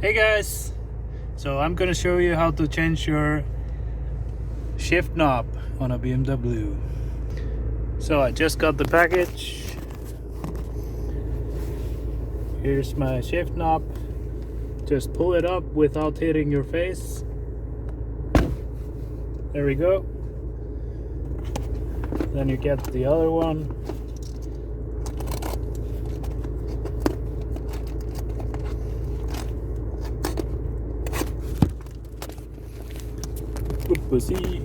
Hey guys, so I'm gonna show you how to change your shift knob on a BMW. So I just got the package. Here's my shift knob. Just pull it up without hitting your face. There we go. Then you get the other one. Good pussy.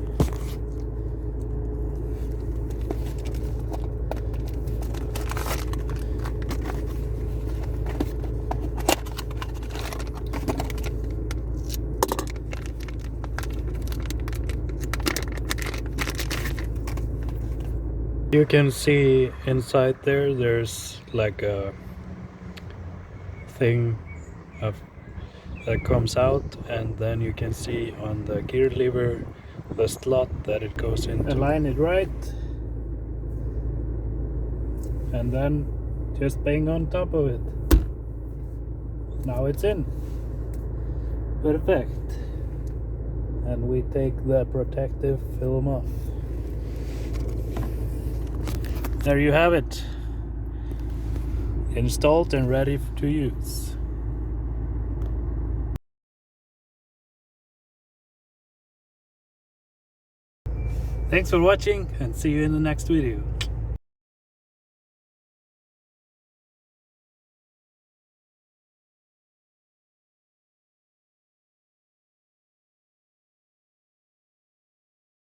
You can see inside there's like a thing of that comes out, and then you can see on the gear lever the slot that it goes into. Align it right, and then just bang on top of it. Now it's in. Perfect. And we take the protective film off. There you have it. Installed and ready to use. Thanks for watching, and see you in the next video.